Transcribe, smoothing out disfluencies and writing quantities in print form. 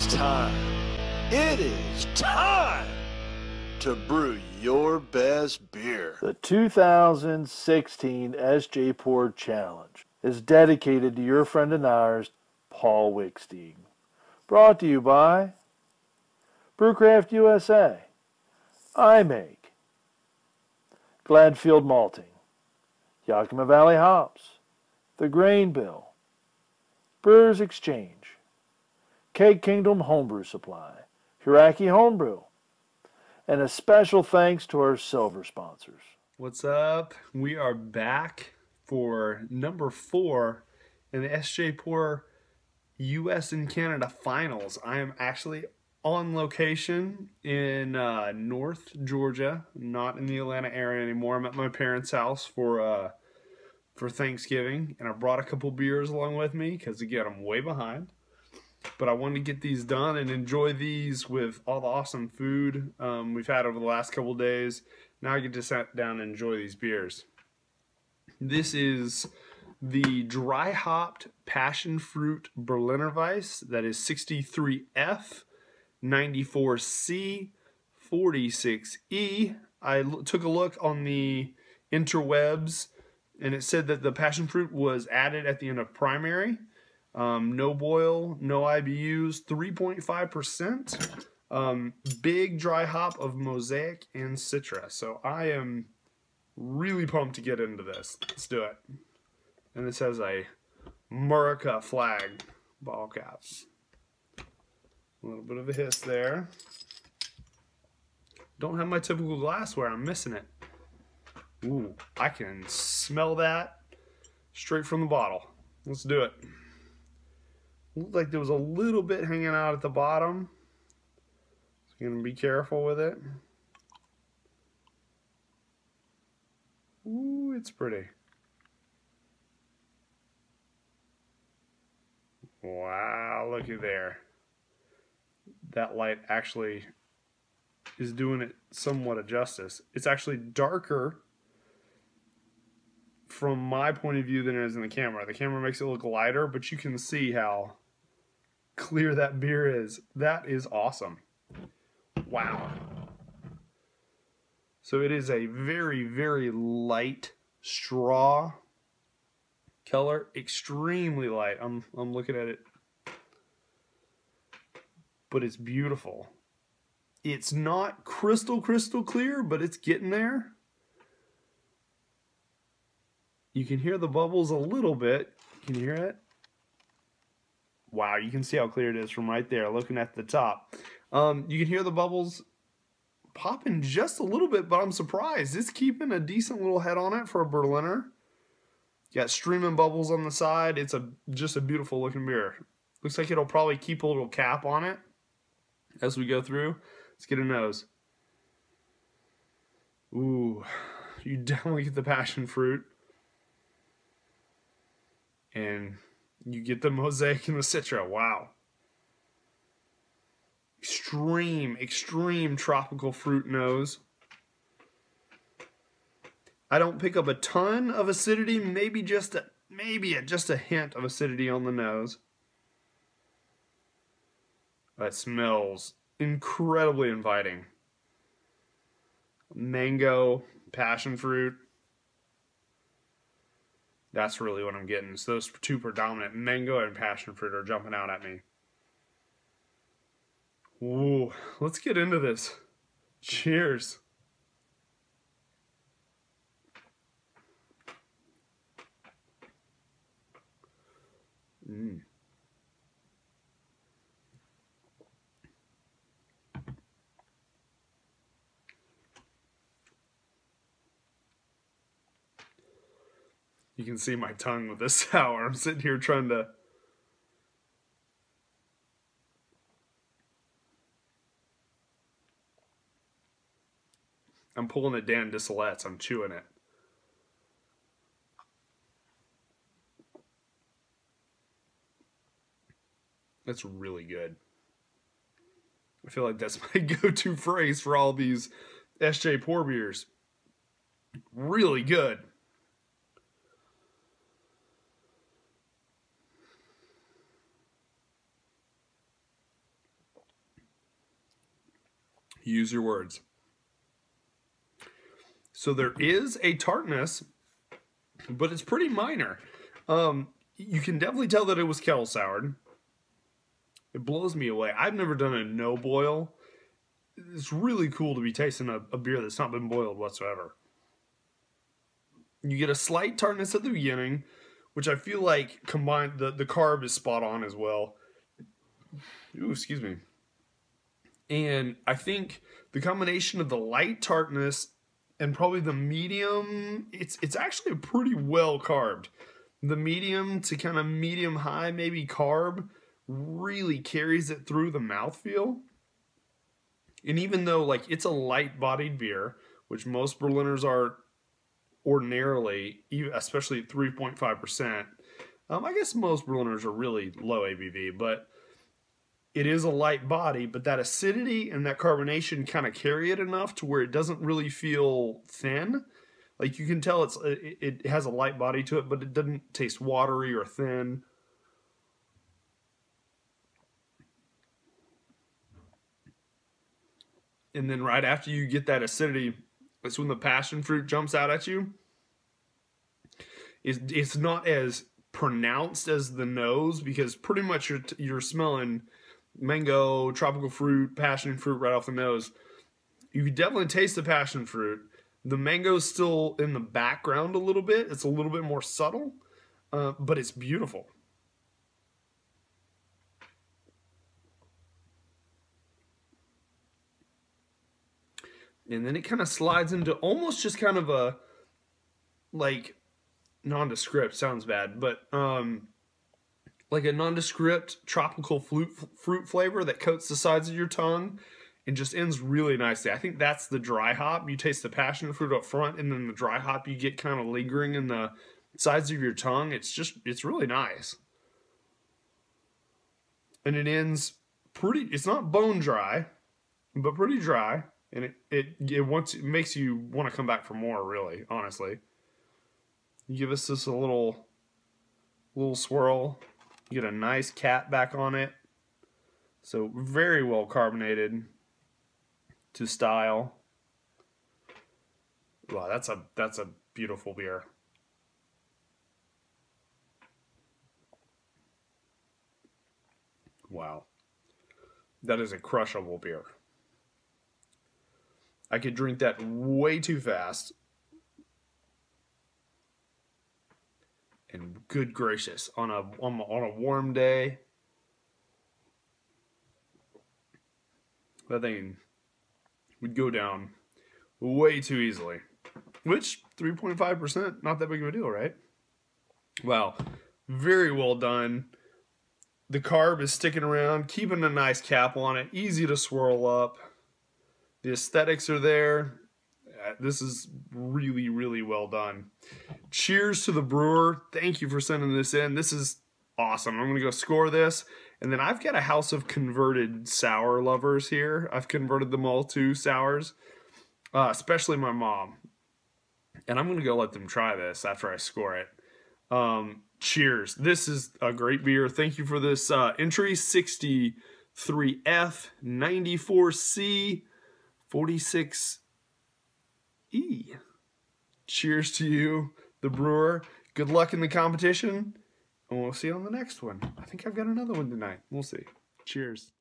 It's time. It is time to brew your best beer. The 2016 SJPorr Challenge is dedicated to your friend and ours, Paul Wickstein. Brought to you by Brewcraft USA, iMake, Gladfield Malting, Yakima Valley Hops, The Grain Bill, Brewers Exchange, Keg Kingdom Homebrew Supply, Hiraki Homebrew, and a special thanks to our silver sponsors. What's up? We are back for number 4 in the SJPorr US and Canada Finals. I am actually on location in North Georgia, not in the Atlanta area anymore. I'm at my parents' house for Thanksgiving, and I brought a couple beers along with me because, again, I'm way behind. But I wanted to get these done and enjoy these with all the awesome food we've had over the last couple days. Now I get to sit down and enjoy these beers. This is the dry hopped Passionfruit Berliner Weisse. That is 63F-94C-46E. I took a look on the interwebs, and it said that the Passionfruit was added at the end of primary. No boil, no IBUs, 3.5%. Big dry hop of Mosaic and Citra. So I am really pumped to get into this. Let's do it. And this has a Murica flag bottle cap. A little bit of a hiss there. Don't have my typical glassware. I'm missing it. Ooh, I can smell that straight from the bottle. Let's do it. Looked like there was a little bit hanging out at the bottom. So you're going to be careful with it. Ooh, it's pretty. Wow, looky there. That light actually is doing it somewhat of justice. It's actually darker from my point of view than it is in the camera. The camera makes it look lighter, but you can see how clear that beer is. That is awesome. Wow. So it is a very, very light straw color, extremely light. I'm looking at it, but it's beautiful. It's not crystal clear, but it's getting there. You can hear the bubbles a little bit. Can you hear it? Wow, you can see how clear it is from right there, looking at the top. You can hear the bubbles popping just a little bit, but I'm surprised. It's keeping a decent little head on it for a Berliner. You got streaming bubbles on the side. It's just a beautiful looking beer. Looks like it'll probably keep a little cap on it as we go through. Let's get a nose. Ooh, you definitely get the passion fruit. And you get the Mosaic and the Citra. Wow. Extreme tropical fruit nose. I don't pick up a ton of acidity, maybe just a hint of acidity on the nose. That smells incredibly inviting. Mango, passion fruit. That's really what I'm getting. So those two predominant, mango and passion fruit, are jumping out at me. Ooh, let's get into this. Cheers. You can see my tongue with this sour. I'm sitting here trying to... I'm pulling a Dan Disselet's. I'm chewing it. That's really good. I feel like that's my go-to phrase for all these SJPorr beers. Really good. Use your words. So there is a tartness, but it's pretty minor. You can definitely tell that it was kettle soured. It blows me away. I've never done a no boil. It's really cool to be tasting a beer that's not been boiled whatsoever. You get a slight tartness at the beginning, which I feel like combined, the carb is spot on as well. Ooh, excuse me. And I think the combination of the light tartness and probably the medium, it's actually pretty well carbed. The medium to kind of medium high, maybe carb, really carries it through the mouthfeel. And even though like it's a light bodied beer, which most Berliners are ordinarily, especially at 3.5%, I guess most Berliners are really low ABV, but it is a light body, but that acidity and that carbonation kind of carry it enough to where it doesn't really feel thin. Like you can tell it has a light body to it, but it doesn't taste watery or thin. And then right after you get that acidity, that's when the passion fruit jumps out at you. It's not as pronounced as the nose, because pretty much you're smelling mango, tropical fruit, passion fruit right off the nose. You can definitely taste the passion fruit. The mango's still in the background a little bit. It's a little bit more subtle, but it's beautiful. And then it kind of slides into almost just kind of a, like, nondescript, sounds bad, but like a nondescript tropical fruit flavor that coats the sides of your tongue and just ends really nicely. I think that's the dry hop. You taste the passion fruit up front, and then the dry hop you get kind of lingering in the sides of your tongue. It's really nice. And it ends pretty, it's not bone dry, but pretty dry. And it makes you want to come back for more, really, honestly. You give us this a little swirl. You get a nice cap back on it. So very well carbonated to style. Wow, that's a beautiful beer. Wow. That is a crushable beer. I could drink that way too fast. And good gracious, on a warm day, that thing would go down way too easily. Which, 3.5%, not that big of a deal, right? Wow, very well done. The carb is sticking around, keeping a nice cap on it, easy to swirl up. The aesthetics are there. This is really, really well done. Cheers to the brewer. Thank you for sending this in. This is awesome. I'm going to go score this. And then I've got a house of converted sour lovers here. I've converted them all to sours, especially my mom. And I'm going to go let them try this after I score it. Cheers. This is a great beer. Thank you for this entry. 63F-94C-46E. Cheers to you, the brewer. Good luck in the competition, and we'll see you on the next one. I think I've got another one tonight. We'll see. Cheers.